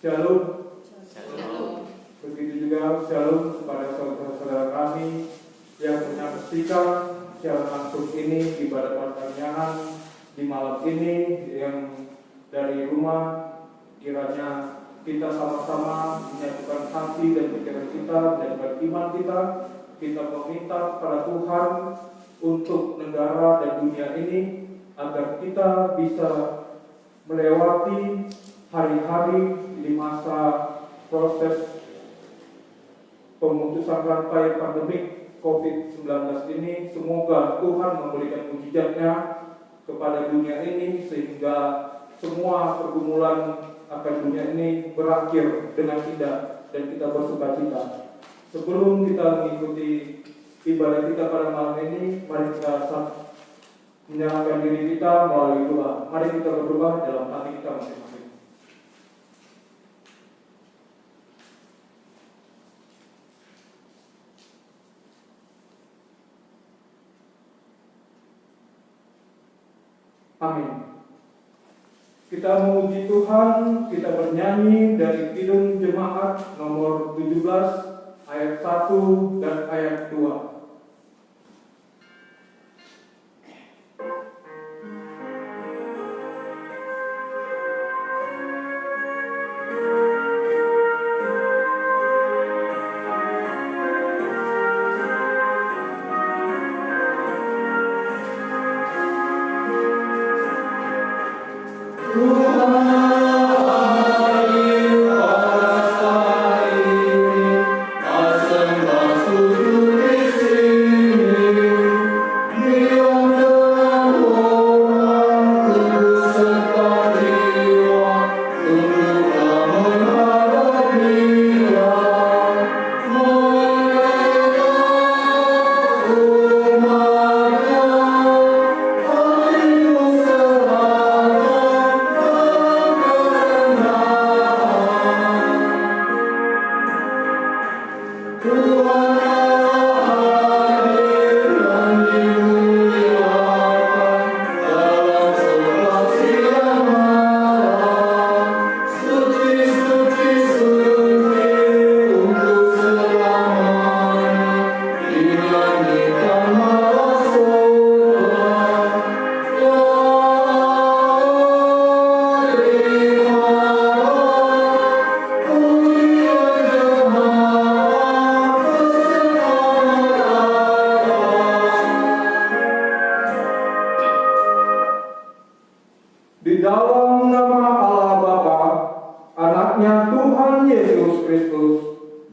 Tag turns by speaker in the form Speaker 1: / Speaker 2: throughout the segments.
Speaker 1: Shalom.
Speaker 2: Shalom.
Speaker 1: Begitu juga shalom kepada saudara-saudara kami yang menyaksikan secara langsung ini ibadah pertanyaan di malam ini yang dari rumah. Kiranya kita sama-sama menyatukan hati dan pikiran kita dan iman kita. Kita meminta kepada Tuhan untuk negara dan dunia ini agar kita bisa melewati hari-hari di masa proses pemutusan rantai pandemik COVID-19 ini. Semoga Tuhan memberikan mujizatnya kepada dunia ini sehingga semua pergumulan akan dunia ini berakhir dengan indah dan kita bersukacita. Sebelum kita mengikuti ibadah kita pada malam ini, mari kita menyerahkan diri kita melalui doa. Mari kita berdoa dalam hati kita masing-masing. Amin. Kita memuji Tuhan, kita bernyanyi dari Kidung Jemaat nomor 17 ayat 1 dan ayat 2. Di dalam nama Allah Bapa, Anaknya Tuhan Yesus Kristus,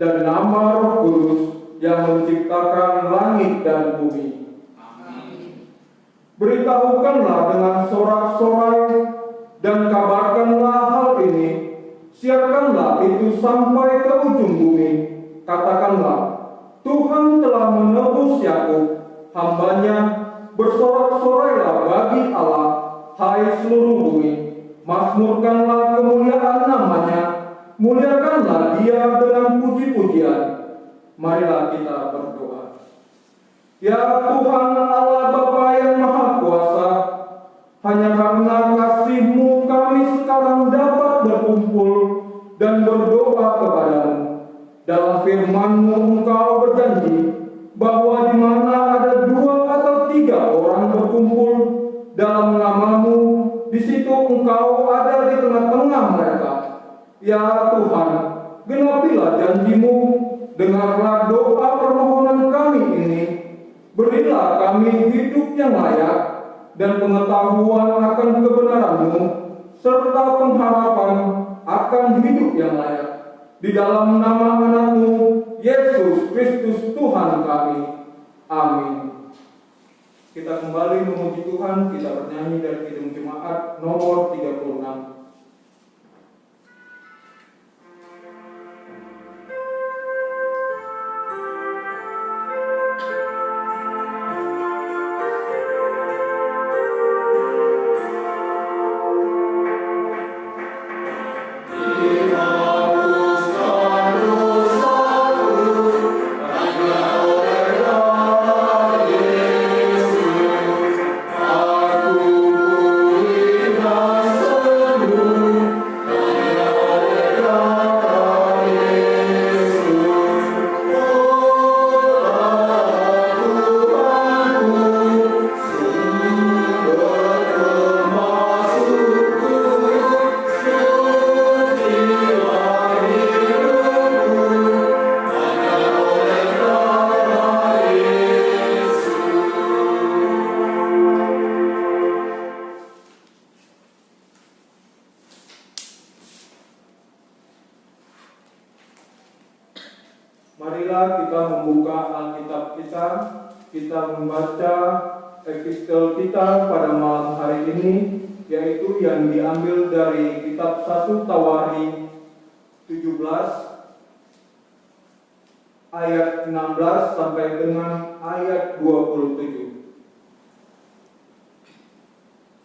Speaker 1: dan nama Roh Kudus yang menciptakan langit dan bumi.
Speaker 2: Amin.
Speaker 1: Beritahukanlah dengan sorak-sorai dan kabarkanlah hal ini. Siarkanlah itu sampai ke ujung bumi. Katakanlah, Tuhan telah menebus Yakub, hambanya. Bersorak-sorailah bagi Allah, hai seluruh bumi. Mazmurkanlah kemuliaan namanya. Muliakanlah dia dengan puji-pujian. Marilah kita berdoa. Ya Tuhan Allah Bapa yang Maha Kuasa, hanya karena kasih-Mu kami sekarang dapat berkumpul dan berdoa kepadamu. Dalam firman-Mu Engkau berjanji bahwa di mana ada 2 atau 3 orang berkumpul dalam nama-Mu, di situ Engkau ada di tengah-tengah mereka. Ya Tuhan, genapilah janji-Mu, dengarlah doa permohonan kami ini. Berilah kami hidup yang layak dan pengetahuan akan kebenaran-Mu, serta pengharapan akan hidup yang layak. Di dalam nama Anak-Mu, Yesus Kristus Tuhan kami. Amin. Kita kembali memuji Tuhan, kita bernyanyi dari Kidung Jemaat nomor 36.
Speaker 3: Aku
Speaker 1: Marilah kita membuka Alkitab kita, kita membaca epistel kita pada malam hari ini, yaitu yang diambil dari kitab 1 Tawari 17 ayat 16 sampai dengan ayat 27.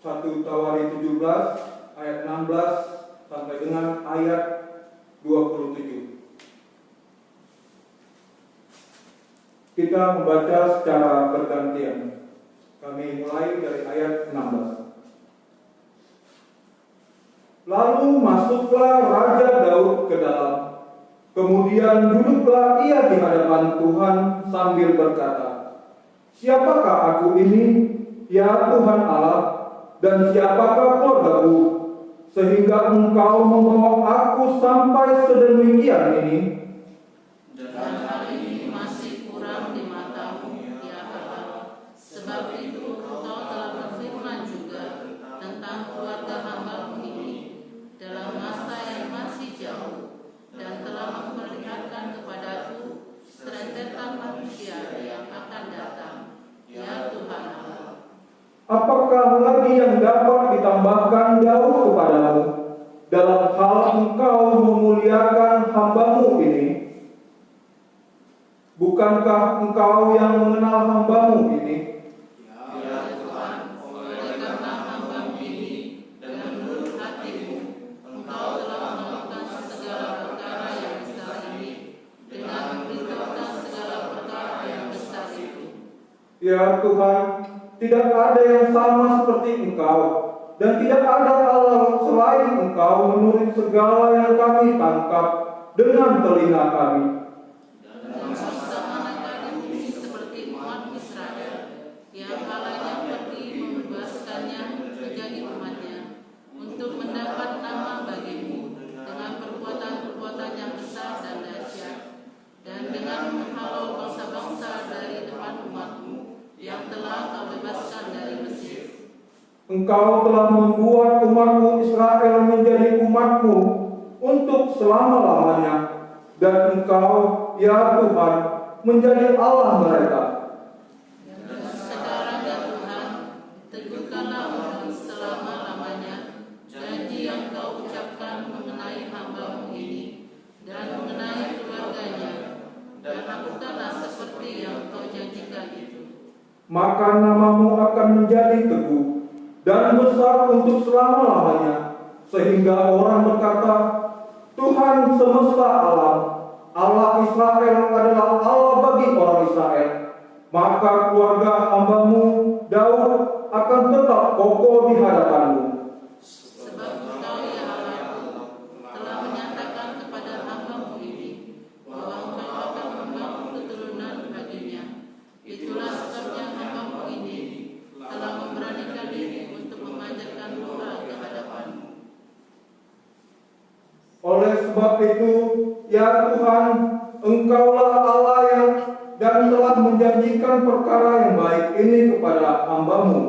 Speaker 1: 1 Tawari 17 ayat 16 sampai dengan ayat 27. Kita membaca secara bergantian. Kami mulai dari ayat 16. Lalu masuklah Raja Daud ke dalam. Kemudian duduklah ia di hadapan Tuhan sambil berkata, "Siapakah aku ini, ya Tuhan Allah, dan siapakah keluargaku, sehingga Engkau membawa aku sampai sedemikian ini?
Speaker 2: Dan hal ini masih kurang di matamu, ya Allah. Sebab itu Engkau telah berfirman juga tentang keluarga hamba-Mu ini dalam masa yang masih jauh, dan telah memperlihatkan kepadaku serentetan manusia yang akan datang, ya Tuhan Allah.
Speaker 1: Apakah lagi yang dapat ditambahkan Daud kepadamu dalam hal Engkau memuliakan hamba-Mu ini? Bukankah Engkau yang mengenal hamba-Mu ini?
Speaker 2: Ya Tuhan, oleh karena hamba-Mu ini dengan menurut hati-Mu, Engkau telah melakukan segala perkara yang besar ini dengan memberitahukan segala perkara yang besar itu.
Speaker 1: Ya Tuhan, tidak ada yang sama seperti Engkau, dan tidak ada Allah selain Engkau menurut segala yang kami tangkap dengan telinga kami.
Speaker 2: Dan bersama mereka ini seperti umat Israel, yang Allahnya pergi membebaskannya menjadi umatnya, untuk mendapat nama bagimu dengan perbuatan-perbuatan yang besar dan dahsyat, dan dengan menghalau bangsa-bangsa dari depan umatmu yang telah Kau bebaskan dari Mesir.
Speaker 1: Engkau telah membuat umatmu Israel menjadi umatmu untuk selama-lamanya, dan Engkau, ya Tuhan, menjadi Allah mereka.
Speaker 2: Dan sekarang ya Tuhan, teguhkanlah untuk selama-lamanya janji yang Kau ucapkan mengenai hamba-Mu ini dan mengenai keluarganya, dan lakukanlah seperti yang Kau janjikan itu.
Speaker 1: Maka namamu akan menjadi teguh dan besar untuk selama-lamanya, sehingga orang berkata, Tuhan semesta alam, Allah Israel adalah Allah bagi orang Israel. Maka keluarga hamba-Mu Daud akan tetap kokoh di hadapan-Mu.
Speaker 2: Sebab Engkau ya Allahku telah menyatakan kepada hamba-Mu ini bahwa Engkau akan membangun keturunan baginya. Itulah sebabnya hamba-Mu ini telah memberanikan diri untuk memanjatkan doa ke hadapan-Mu.
Speaker 1: Oleh sebab itu, ya Tuhan, Engkaulah Allah yang dan telah menjanjikan perkara yang baik ini kepada hamba-Mu.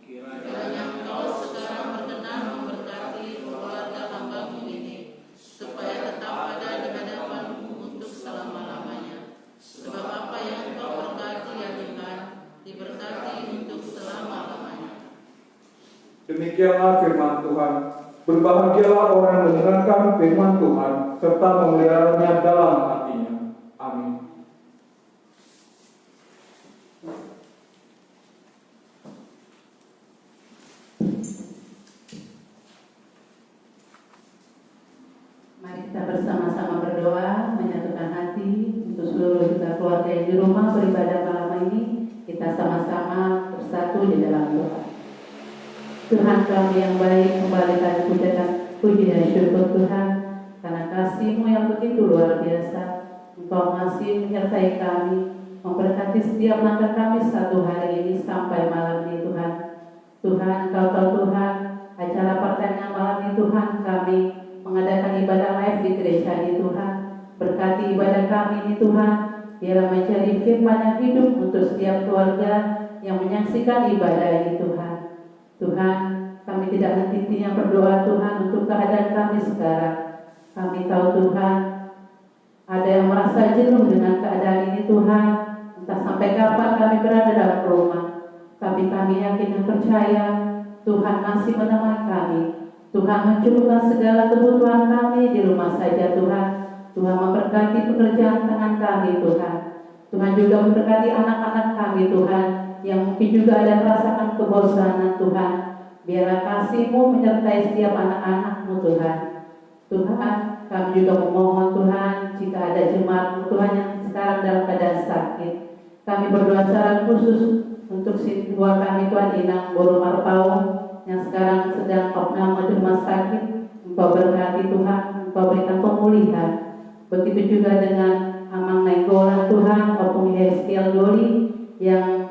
Speaker 2: Kiranya Engkau sekarang berkenan memberkati keluarga hamba-Mu ini, supaya tetap ada di hadapan-Mu untuk selama-lamanya. Sebab apa yang Engkau berkati ya Tuhan, diberkati untuk selama-lamanya.
Speaker 1: Demikianlah firman Tuhan. Berbahagialah orang yang mendengarkan firman Tuhan serta memeliharanya dalam hatinya. Amin.
Speaker 3: Mari kita bersama-sama berdoa, menyatukan hati untuk seluruh kita keluarga yang di rumah beribadah malam ini. Kita sama-sama bersatu di dalam doa. Tuhan kami yang baik, kembali kami puji dan syukur Tuhan, karena kasih-Mu yang begitu luar biasa. Engkau masih menyertai kami, memberkati setiap langkah kami satu hari ini sampai malam ini Tuhan. Tuhan, Kau tahu Tuhan, acara pertanyaan malam ini Tuhan, kami mengadakan ibadah live di gereja ini Tuhan. Berkati ibadah kami ini Tuhan, biarlah menjadi firman yang hidup untuk setiap keluarga yang menyaksikan ibadah ini Tuhan. Tuhan, kami tidak henti-hentinya berdoa Tuhan untuk keadaan kami sekarang. Kami tahu Tuhan, Ada yang merasa jenuh dengan keadaan ini Tuhan, entah sampai kapan kami berada dalam rumah. Tapi kami yakin dan percaya Tuhan masih menemani kami. Tuhan mencukupkan segala kebutuhan kami di rumah saja Tuhan. Tuhan memberkati pekerjaan tangan kami Tuhan. Tuhan juga memberkati anak-anak kami Tuhan, yang mungkin juga ada merasakan kebosanan Tuhan. Biarlah kasih-Mu menyertai setiap anak-anak-Mu Tuhan. Tuhan, kami juga memohon Tuhan, jika ada jemaat-Mu Tuhan yang sekarang dalam keadaan sakit, kami berdoa secara khusus untuk siswa kami Tuhan Inang Boro Marpau yang sekarang sedang opname di rumah sakit. Engkau berkati Tuhan, Engkau berikan pemulihan. Begitu juga dengan Amang Nainggolan Tuhan maupun Yeskiel Doli yang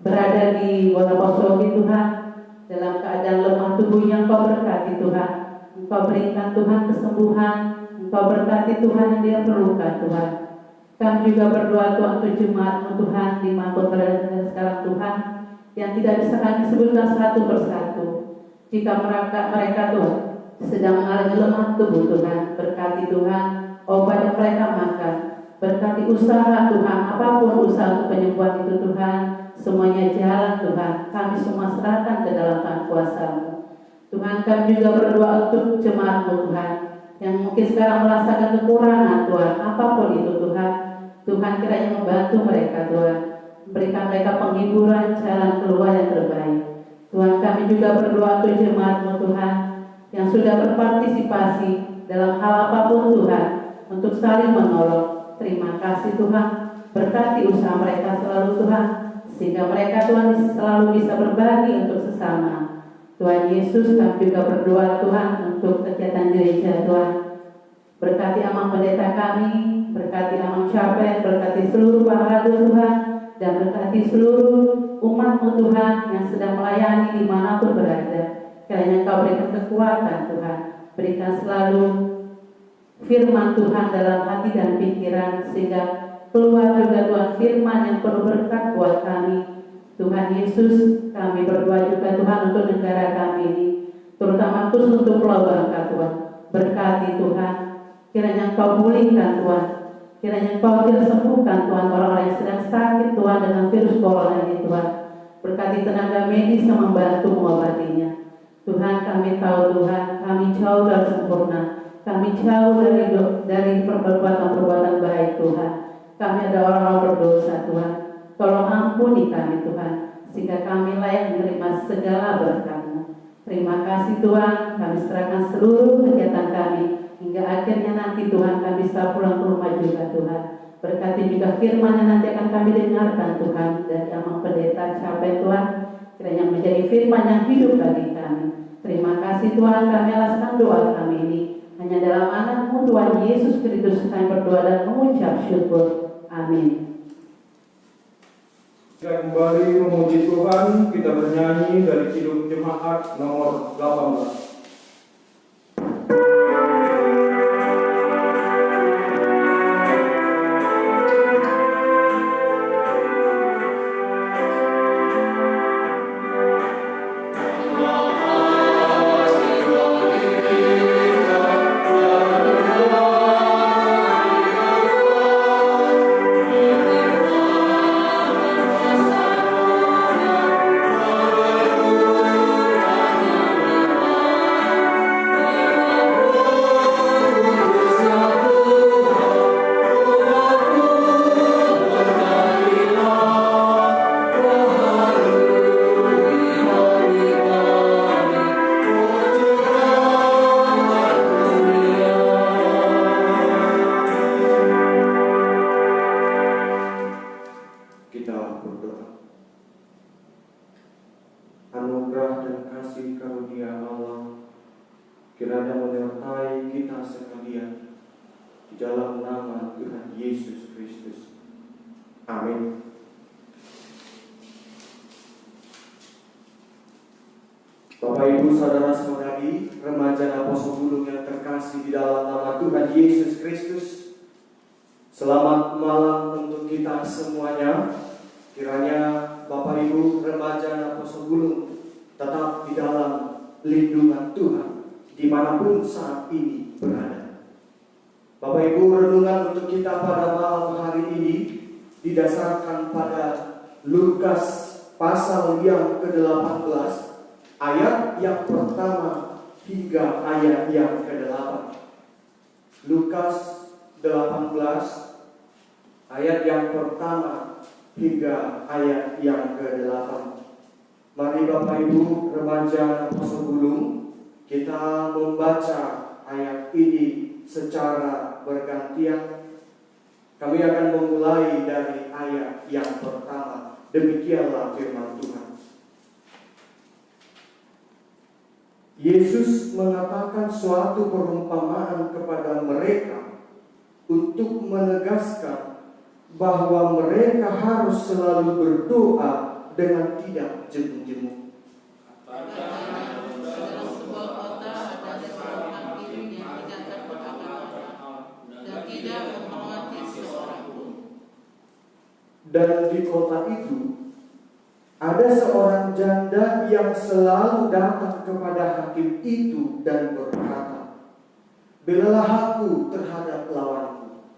Speaker 3: berada di Wonosobo Tuhan dalam keadaan lemah tubuhnya. Engkau berkati Tuhan, Engkau berikan Tuhan kesembuhan, Engkau berkati Tuhan yang dia perlukan Tuhan. Kami juga berdoa Tuhan untuk jemaat-Mu Tuhan dimanapun berada sekarang Tuhan, yang tidak bisa kami sebutkan satu persatu. Jika mereka Tuhan sedang mengalami lemah tubuh Tuhan, berkati Tuhan obat yang mereka makan, berkati usaha Tuhan, apapun usaha untuk penyembuhan itu Tuhan, semuanya jalan Tuhan. Kami semua serahkan ke dalam tangan kuasa-Mu Tuhan. Kami juga berdoa untuk jemaat-Mu Tuhan yang mungkin sekarang merasakan kekurangan Tuhan, apapun itu Tuhan. Tuhan kiranya membantu mereka Tuhan, berikan mereka penghiburan, jalan keluar yang terbaik Tuhan. Kami juga berdoa untuk jemaat-Mu Tuhan yang sudah berpartisipasi dalam hal apapun Tuhan, untuk saling menolong. Terima kasih Tuhan, berkati usaha mereka selalu Tuhan, sehingga mereka Tuhan selalu bisa berbagi untuk sesama. Tuhan Yesus, kami juga berdoa Tuhan untuk kegiatan gereja Tuhan. Berkati Amang Pendeta kami, berkati Amang Capen, berkati seluruh para Tuhan, dan berkati seluruh umat-Mu Tuhan yang sedang melayani dimanapun berada. Kiranya Engkau berikan kekuatan Tuhan, berikan selalu firman Tuhan dalam hati dan pikiran, sehingga keluar juga Tuhan firman yang penuh berkat buat kami. Tuhan Yesus, kami berdoa juga Tuhan untuk negara kami ini, terutama khusus untuk Pulau Bangka Tuhan. Berkati Tuhan, kiranya Engkau pulihkan Tuhan, kiranya Engkau sembuhkan Tuhan orang-orang yang sedang sakit Tuhan dengan virus corona ini Tuhan. Berkati tenaga medis yang membantu mengobatinya Tuhan. Kami tahu Tuhan, kami jauh dari sempurna, kami jauh dari perbuatan-perbuatan baik Tuhan. Kami ada orang-orang berdosa Tuhan. Tolong ampuni kami Tuhan, sehingga kami layak menerima segala berkat-Mu. Terima kasih Tuhan, kami serahkan seluruh kegiatan kami, hingga akhirnya nanti Tuhan kami bisa pulang ke rumah juga Tuhan. Berkati juga firman yang nanti akan kami dengarkan Tuhan dari Amang Pendeta Capen Tuhan, kiranya menjadi firman yang hidup bagi kami. Terima kasih Tuhan, kami alaskan doa kami ini hanya dalam anak-Mu Tuhan Yesus Kristus kami berdoa dan mengucap syukur. Amin.
Speaker 1: Kita kembali memuji Tuhan, kita bernyanyi dari Kidung Jemaat nomor 18.
Speaker 4: Bapak Ibu saudara-saudari, remaja dan Poso yang terkasih di dalam nama Tuhan Yesus Kristus, selamat malam untuk kita semuanya. Kiranya Bapak Ibu remaja dan Poso tetap di dalam lindungan Tuhan dimanapun saat ini berada. Bapak Ibu, renungan untuk kita pada malam hari ini didasarkan pada Lukas pasal yang ke-18, ayat yang pertama hingga ayat yang ke-8. Lukas 18 ayat yang pertama hingga ayat yang ke-8. Mari Bapak Ibu remaja Apostol Bulung, kita membaca ayat ini secara bergantian. Kami akan memulai dari ayat yang pertama. Demikianlah firman Tuhan. Yesus mengatakan suatu perumpamaan kepada mereka untuk menegaskan bahwa mereka harus selalu berdoa dengan tidak jemu-jemu.
Speaker 2: Dalam sebuah kota ada seorang hakim yang tidak takut akan Allah dan tidak menghormati seorang pun.
Speaker 4: Dan di kota itu ada seorang janda yang selalu datang kepada hakim itu dan berkata, "Belalah aku terhadap lawanku."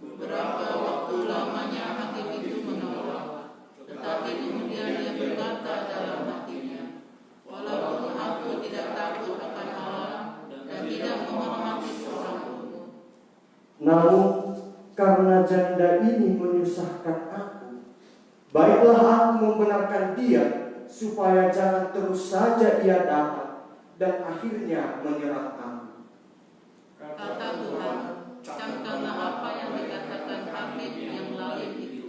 Speaker 2: Beberapa waktu lamanya hakim itu menolak, tetapi kemudian dia berkata dalam hatinya, "Walaupun aku tidak takut akan Allah dan tidak menghormati seorang pun,
Speaker 4: Namun karena janda ini menyusahkan aku, baiklah aku membenarkan dia supaya jangan terus saja ia datang dan akhirnya menyerang aku.
Speaker 2: kata Tuhan, camkanlah apa yang dikatakan hakim yang lain itu.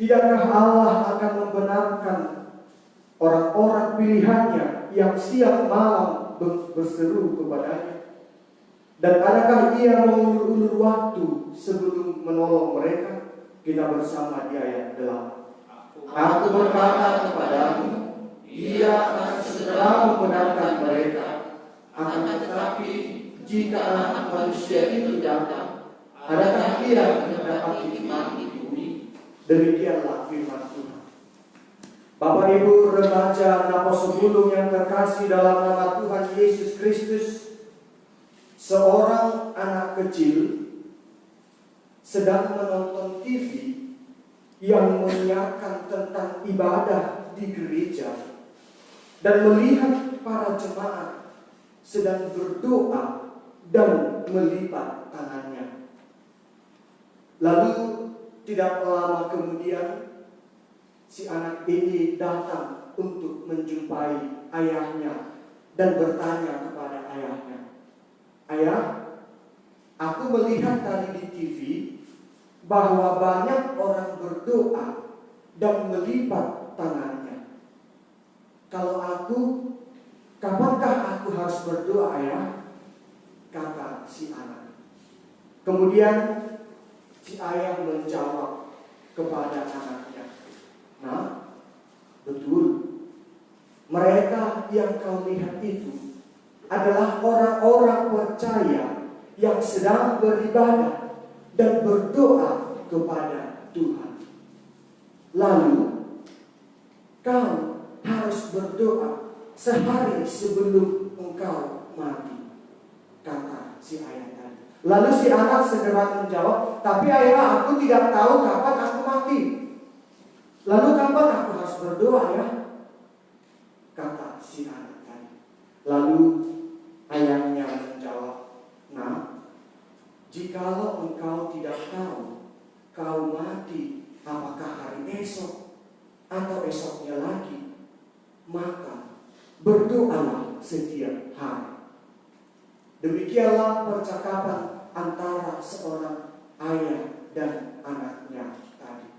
Speaker 4: Tidakkah Allah akan membenarkan orang-orang pilihannya yang siang malam berseru kepadanya? Dan adakah ia mengulur-ulur waktu sebelum menolong mereka? Kita bersama di ayat 8. Aku berkata kepadamu, ia akan segera membenarkan mereka. Akan tetapi, jika anak manusia itu datang, adakah ia mendapati iman di bumi? Demikianlah firman Tuhan. Bapak Ibu remaja Apostol Bulung yang terkasih dalam nama Tuhan Yesus Kristus, seorang anak kecil sedang menonton TV yang menyiarkan tentang ibadah di gereja dan melihat para jemaat sedang berdoa dan melipat tangannya. Lalu tidak lama kemudian si anak ini datang untuk menjumpai ayahnya dan bertanya kepada ayahnya, "Ayah, aku melihat tadi di TV bahwa banyak orang berdoa dan melipat tangannya. Kalau aku, kapankah aku harus berdoa, ayah?" kata si anak. Kemudian si ayah menjawab kepada anaknya, "Nah, betul. Mereka yang kau lihat itu adalah orang-orang percaya yang sedang beribadah dan berdoa kepada Tuhan. Lalu kau harus berdoa sehari sebelum engkau mati," kata si ayah tadi. Lalu si anak segera menjawab, "Tapi ayah, aku tidak tahu kapan aku mati. Lalu kapan aku harus berdoa, ya?" kata si anak tadi. Lalu ayahnya menjawab, "Nah, jikalau engkau tidak tahu kau mati apakah hari esok atau esoknya lagi, maka berdoalah setiap hari." Demikianlah percakapan antara seorang ayah dan anaknya tadi.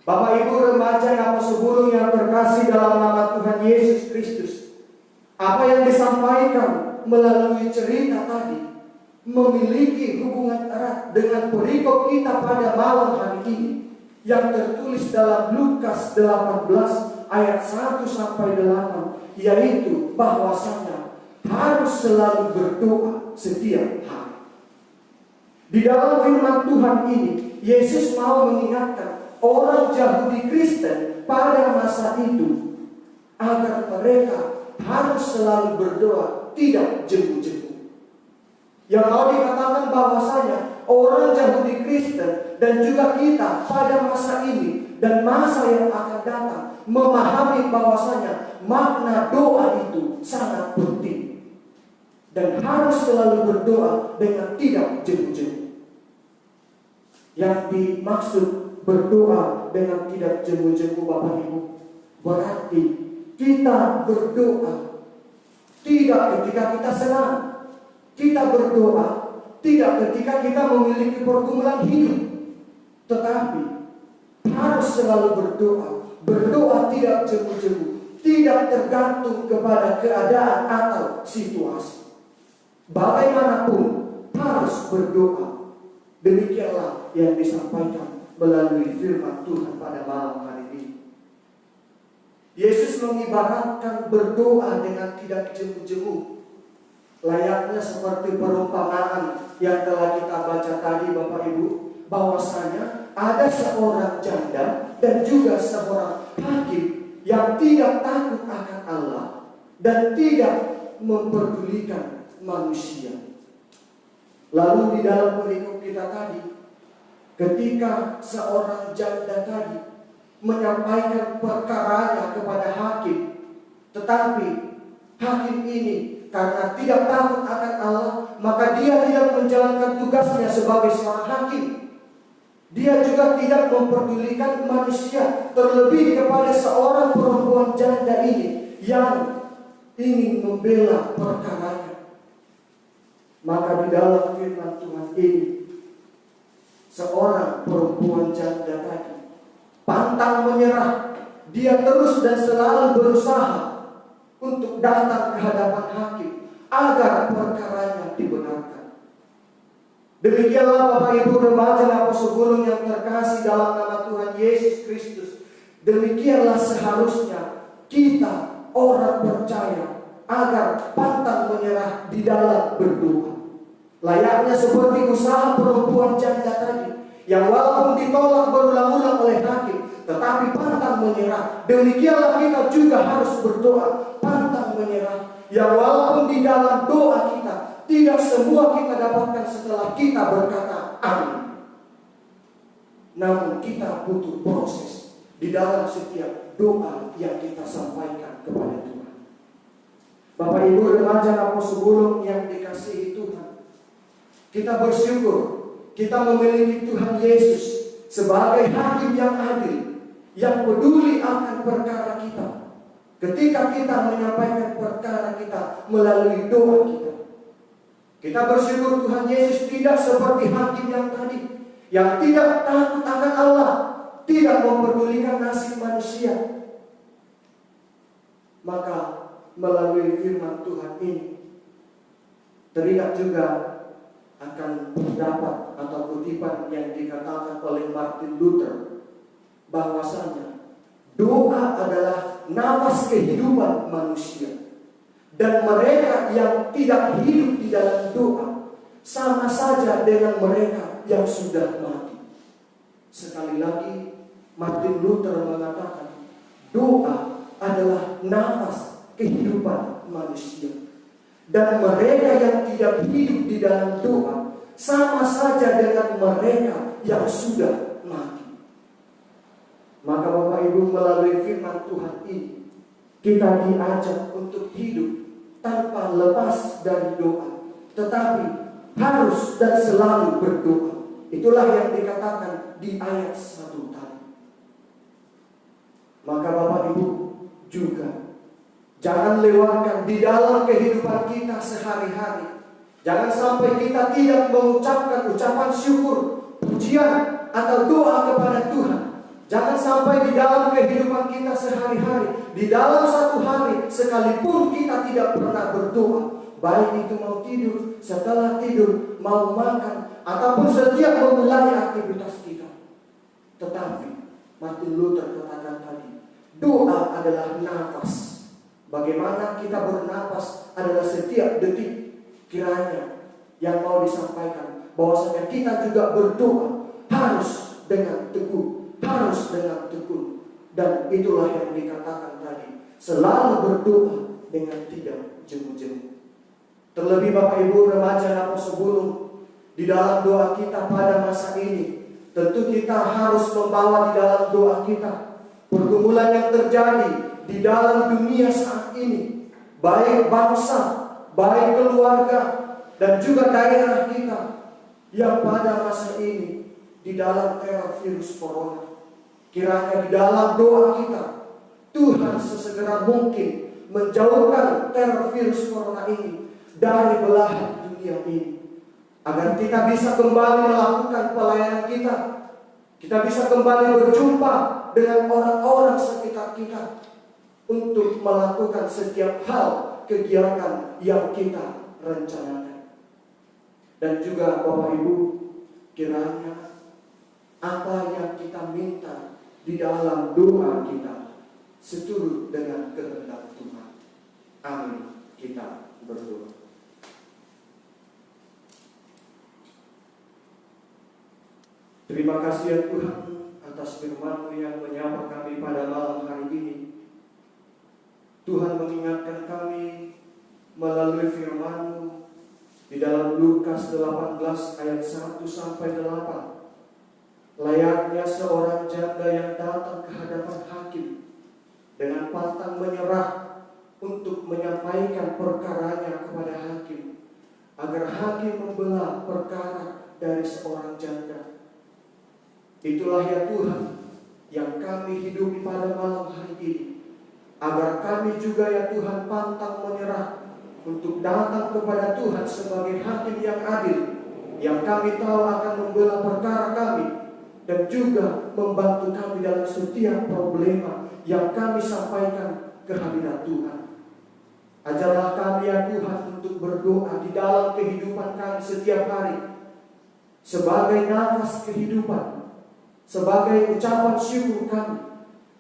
Speaker 4: Bapak Ibu remaja Apostol Bulung yang terkasih dalam nama Tuhan Yesus Kristus, apa yang disampaikan melalui cerita tadi memiliki hubungan erat dengan perikop kita pada malam hari ini yang tertulis dalam Lukas 18 ayat 1 sampai 8, yaitu bahwasanya harus selalu berdoa setiap hari. Di dalam firman Tuhan ini, Yesus mau mengingatkan orang Yahudi Kristen pada masa itu agar mereka harus selalu berdoa, tidak jemu-jemu. Yang mau dikatakan bahwasanya orang Yahudi Kristen dan juga kita pada masa ini dan masa yang akan datang memahami bahwasanya makna doa itu sangat penting dan harus selalu berdoa dengan tidak jemu-jemu. Yang dimaksud berdoa dengan tidak jemu-jemu, Bapak Ibu, berarti kita berdoa tidak ketika kita senang. Kita berdoa tidak ketika kita memiliki pergumulan hidup, tetapi harus selalu berdoa. Berdoa tidak jemu-jemu, tidak tergantung kepada keadaan atau situasi. Bagaimanapun harus berdoa. Demikianlah yang disampaikan melalui firman Tuhan pada malam hari ini. Yesus mengibaratkan berdoa dengan tidak jemu-jemu layaknya seperti perumpamaan yang telah kita baca tadi, Bapak Ibu, bahwasanya ada seorang janda dan juga seorang hakim yang tidak takut akan Allah dan tidak memperdulikan manusia. Lalu di dalam perikop kita tadi, ketika seorang janda tadi menyampaikan perkaranya kepada hakim, tetapi hakim ini karena tidak takut akan Allah, maka dia tidak menjalankan tugasnya sebagai seorang hakim. Dia juga tidak memperdulikan manusia, terlebih kepada seorang perempuan janda ini yang ingin membela perkaranya. Maka di dalam firman Tuhan ini, seorang perempuan janda tadi pantang menyerah. Dia terus dan selalu berusaha untuk datang ke hadapan hakim agar perkaranya dibenarkan. Demikianlah Bapak Ibu remaja Apostol Gunung yang terkasih dalam nama Tuhan Yesus Kristus. Demikianlah seharusnya kita orang percaya agar pantang menyerah di dalam berdoa. Layaknya seperti usaha perempuan janda tadi yang walaupun ditolak berulang-ulang oleh hakim, tetapi pantang menyerah. Demikianlah kita juga harus berdoa, pantang menyerah. Yang walaupun di dalam doa kita tidak semua kita dapatkan setelah kita berkata amin, namun kita butuh proses di dalam setiap doa yang kita sampaikan kepada Tuhan. Bapak Ibu remaja Apostol Gunung yang dikasihi Tuhan, kita bersyukur kita memiliki Tuhan Yesus sebagai hakim yang adil, yang peduli akan perkara kita. Ketika kita menyampaikan perkara kita melalui doa kita, kita bersyukur Tuhan Yesus tidak seperti hakim yang tadi, yang tidak takut akan Allah, tidak memperdulikan nasib manusia. Maka melalui firman Tuhan ini teringat juga akan pendapat atau kutipan yang dikatakan oleh Martin Luther, bahwasanya doa adalah nafas kehidupan manusia, dan mereka yang tidak hidup di dalam doa sama saja dengan mereka yang sudah mati. Sekali lagi Martin Luther mengatakan doa adalah nafas kehidupan manusia, dan mereka yang tidak hidup di dalam doa sama saja dengan mereka yang sudah mati. Maka Bapak Ibu melalui firman Tuhan ini kita diajak untuk hidup tanpa lepas dari doa, tetapi harus dan selalu berdoa. Itulah yang dikatakan di ayat 1 tadi. Maka Bapak Ibu juga jangan lewatkan di dalam kehidupan kita sehari-hari. Jangan sampai kita tidak mengucapkan ucapan syukur, pujian, atau doa kepada Tuhan. Jangan sampai di dalam kehidupan kita sehari-hari, di dalam satu hari, sekalipun kita tidak pernah berdoa. Baik itu mau tidur, setelah tidur, mau makan, ataupun setiap memulai aktivitas kita. Tetapi Martin Luther katakan tadi, doa adalah nafas. Bagaimana kita bernapas adalah setiap detik. Kiranya yang mau disampaikan bahwasanya kita juga berdoa harus dengan teguh, harus dengan tekun. Dan itulah yang dikatakan tadi, selalu berdoa dengan tidak jemu-jemu. Terlebih Bapak Ibu remaja Napo Sebulung, di dalam doa kita pada masa ini, tentu kita harus membawa di dalam doa kita pergumulan yang terjadi di dalam dunia saat ini, baik bangsa, baik keluarga, dan juga daerah kita yang pada masa ini di dalam teror virus corona. Kiranya di dalam doa kita, Tuhan sesegera mungkin menjauhkan teror virus corona ini dari belahan dunia ini, agar kita bisa kembali melakukan pelayanan kita. Kita bisa kembali berjumpa dengan orang-orang sekitar kita untuk melakukan setiap hal kegiatan yang kita rencanakan. Dan juga Bapak Ibu, kiranya apa yang kita minta di dalam doa kita seturut dengan kehendak Tuhan. Amin. Kita berdoa. Terima kasih ya Tuhan atas firman-Mu yang menyapa kami pada malam hari ini. Tuhan mengingatkan kami melalui firman-Mu di dalam Lukas 18 ayat 1 sampai 8. Layaknya seorang janda yang datang ke hadapan hakim dengan pantang menyerah untuk menyampaikan perkaranya kepada hakim, agar hakim membelah perkara dari seorang janda. Itulah ya Tuhan yang kami hidupi pada malam hari ini, agar kami juga ya Tuhan pantang menyerah untuk datang kepada Tuhan sebagai hakim yang adil, yang kami tahu akan membelah perkara kami dan juga membantu kami dalam setiap problema yang kami sampaikan ke hadirat Tuhan. Ajarlah kami ya Tuhan untuk berdoa di dalam kehidupan kami setiap hari, sebagai nafas kehidupan, sebagai ucapan syukur kami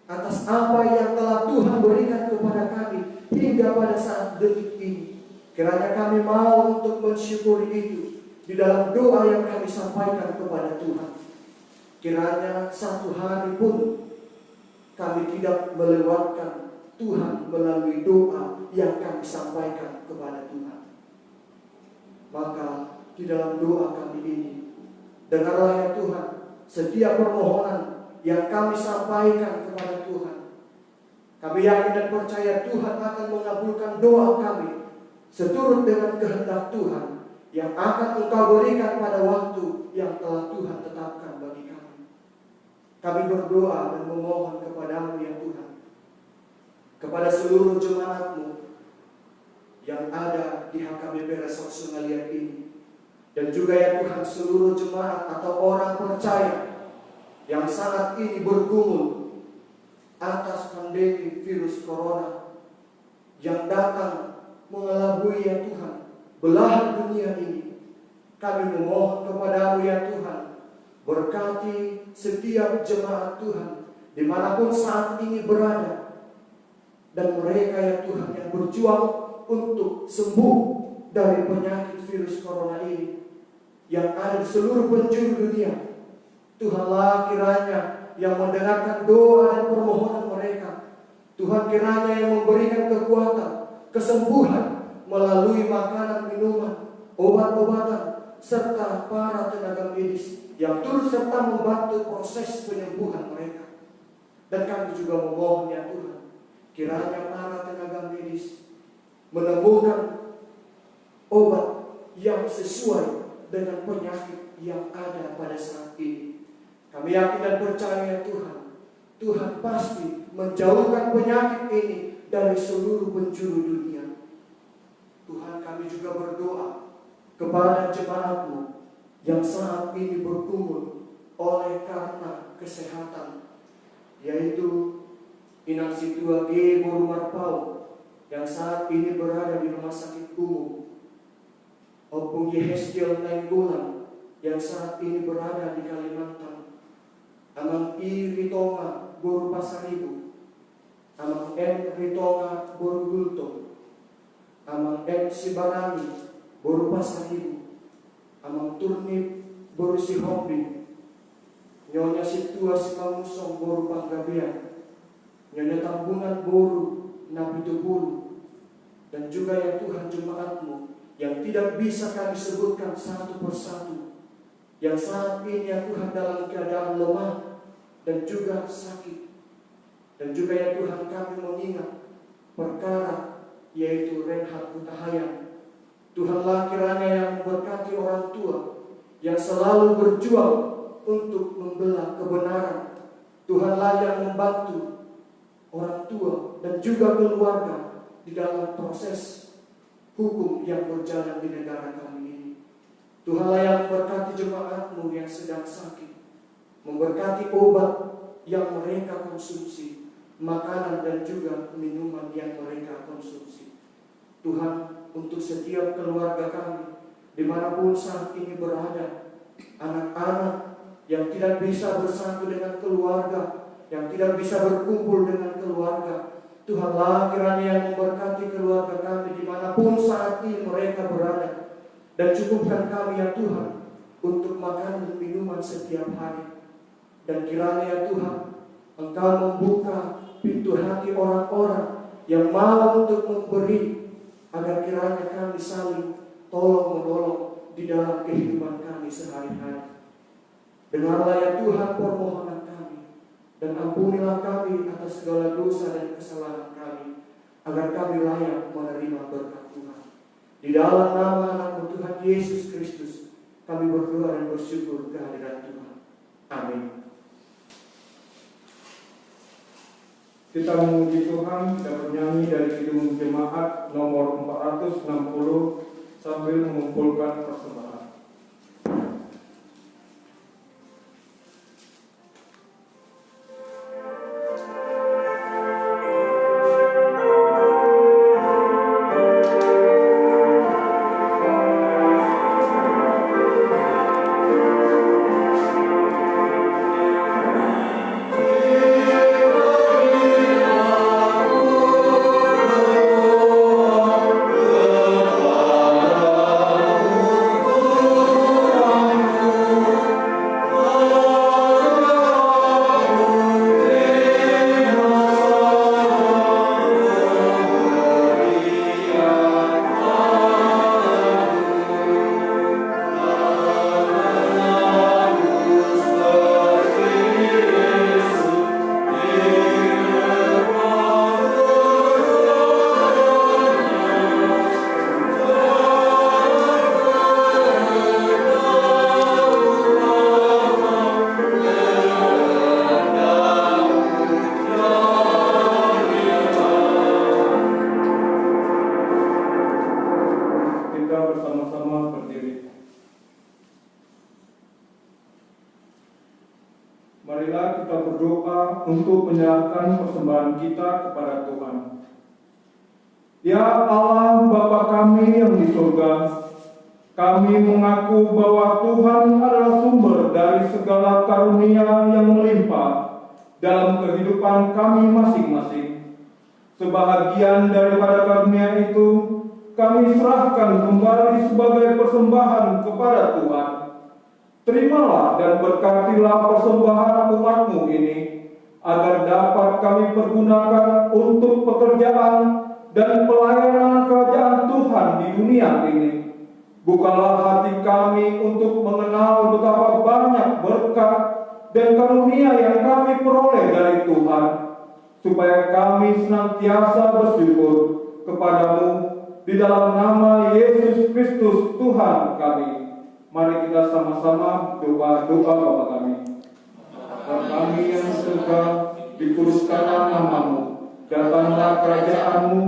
Speaker 4: atas apa yang telah Tuhan berikan kepada kami hingga pada saat detik ini. Kiranya kami mau untuk mensyukuri itu di dalam doa yang kami sampaikan kepada Tuhan. Kiranya satu hari pun kami tidak melewatkan Tuhan melalui doa yang kami sampaikan kepada Tuhan. Maka di dalam doa kami ini, dengarlah ya Tuhan setiap permohonan yang kami sampaikan kepada Tuhan. Kami yakin dan percaya Tuhan akan mengabulkan doa kami seturut dengan kehendak Tuhan yang akan Engkau berikan pada waktu yang telah Tuhan tetapkan bagi kami. Kami berdoa dan memohon kepada-Mu ya Tuhan, kepada seluruh jemaat-Mu yang ada di HKBP Resort Sungai Liat ini, dan juga ya Tuhan seluruh jemaat atau orang percaya yang saat ini bergumul atas pandemi virus corona yang datang mengelabui ya Tuhan belahan dunia ini. Kami memohon kepada-Mu ya Tuhan, berkati setiap jemaat Tuhan dimanapun saat ini berada, dan mereka ya Tuhan yang berjuang untuk sembuh dari penyakit virus corona ini yang ada di seluruh penjuru dunia. Tuhanlah kiranya yang mendengarkan doa dan permohonan mereka. Tuhan kiranya yang memberikan kekuatan, kesembuhan melalui makanan, minuman, obat-obatan, serta para tenaga medis yang turut serta membantu proses penyembuhan mereka. Dan kami juga memohon ya Tuhan, kiranya para tenaga medis menemukan obat yang sesuai dengan penyakit yang ada pada saat ini. Kami yakin dan percaya ya Tuhan, Tuhan pasti menjauhkan penyakit ini dari seluruh penjuru dunia. Tuhan, kami juga berdoa kepada jemaat-Mu yang saat ini bergumul oleh karena kesehatan, yaitu Inang Situa G. Boru Marpau yang saat ini berada di rumah sakit umum, Opung Yehezkiel Nainggolan yang saat ini berada di Kalimantan, Amang I. Ritonga Boru Pasaribu, Amang M. Ritonga Boru Gulto, Amang M. Sibarani Boru Pasaribu, Amang Turnip Boru Sihombi, Nyonya Situa Simamusong Boru Panggabean, Nyonya Tambungan Boru Napitubulu, dan juga ya Tuhan jemaat-Mu yang tidak bisa kami sebutkan satu persatu, yang saat ini ya Tuhan dalam keadaan lemah dan juga sakit. Dan juga ya Tuhan kami mengingat perkara yaitu Reinhard Hutahayan. Tuhanlah kiranya yang memberkati orang tua yang selalu berjuang untuk membela kebenaran. Tuhanlah yang membantu orang tua dan juga keluarga di dalam proses hukum yang berjalan di negara kami ini. Tuhanlah yang memberkati jemaat-Mu yang sedang sakit, memberkati obat yang mereka konsumsi, makanan dan juga minuman yang mereka konsumsi. Tuhan, untuk setiap keluarga kami, dimanapun saat ini berada, anak-anak yang tidak bisa bersatu dengan keluarga, yang tidak bisa berkumpul dengan keluarga, Tuhanlah kiranya yang memberkati keluarga kami dimanapun saat ini mereka berada. Dan cukupkan kami ya Tuhan untuk makanan dan minuman setiap hari. Dan kiranya ya Tuhan Engkau membuka pintu hati orang-orang yang mau untuk memberi, agar kiranya kami saling tolong-menolong di dalam kehidupan kami sehari-hari. Dengarlah ya Tuhan permohonan kami, dan ampunilah kami atas segala dosa dan kesalahan kami, agar kami layak menerima berkat Tuhan. Di dalam nama anak-Mu Tuhan Yesus Kristus, kami berdoa dan bersyukur kehadiran Tuhan. Amin.
Speaker 1: Kita memuji Tuhan, kita bernyanyi dari Kidung Jemaat nomor 460 sambil mengumpulkan persembahan. Marilah kita berdoa untuk menyerahkan persembahan kita kepada Tuhan. Ya Allah Bapa kami yang di surga, kami mengaku bahwa Tuhan adalah sumber dari segala karunia yang melimpah dalam kehidupan kami masing-masing. Sebahagian daripada karunia itu kami serahkan kembali sebagai persembahan kepada Tuhan. Terimalah dan berkatilah persembahan umat-Mu ini, agar dapat kami pergunakan untuk pekerjaan dan pelayanan kerajaan Tuhan di dunia ini. Bukalah hati kami untuk mengenal betapa banyak berkat dan karunia yang kami peroleh dari Tuhan, supaya kami senantiasa bersyukur kepadamu di dalam nama Yesus Kristus Tuhan kami. Mari kita sama-sama doa-doa Bapa kami. Bapa kami yang surga, dikuduskanlah nama-Mu, datanglah kerajaan-Mu,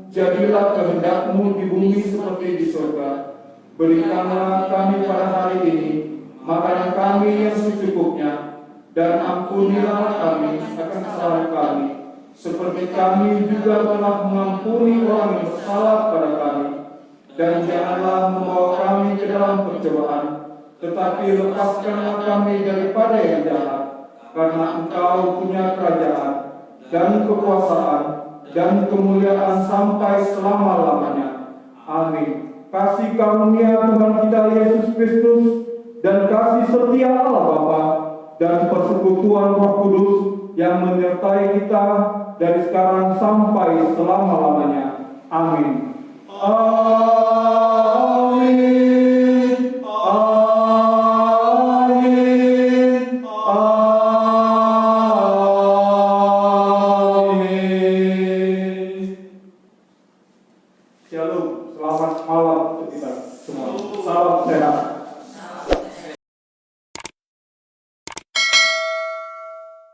Speaker 1: jadilah kehendak-Mu di bumi seperti di surga. Berikanlah kami pada hari ini makanan kami yang secukupnya, dan ampunilah kami akan kesalahan kami, seperti kami juga telah mengampuni orang yang bersalah pada kami. Dan janganlah membawa kami ke dalam percobaan, tetapi lepaskanlah kami daripada yang jahat, karena Engkau punya kerajaan dan kekuasaan dan kemuliaan sampai selama-lamanya. Amin. Kasih karunia Tuhan kita Yesus Kristus dan kasih setia Allah Bapa dan persekutuan Roh Kudus yang menyertai kita dari sekarang sampai selama-lamanya. Amin. Amin. Amin. Amin. Shalom. Selamat malam untuk kita semua. Salam sehat.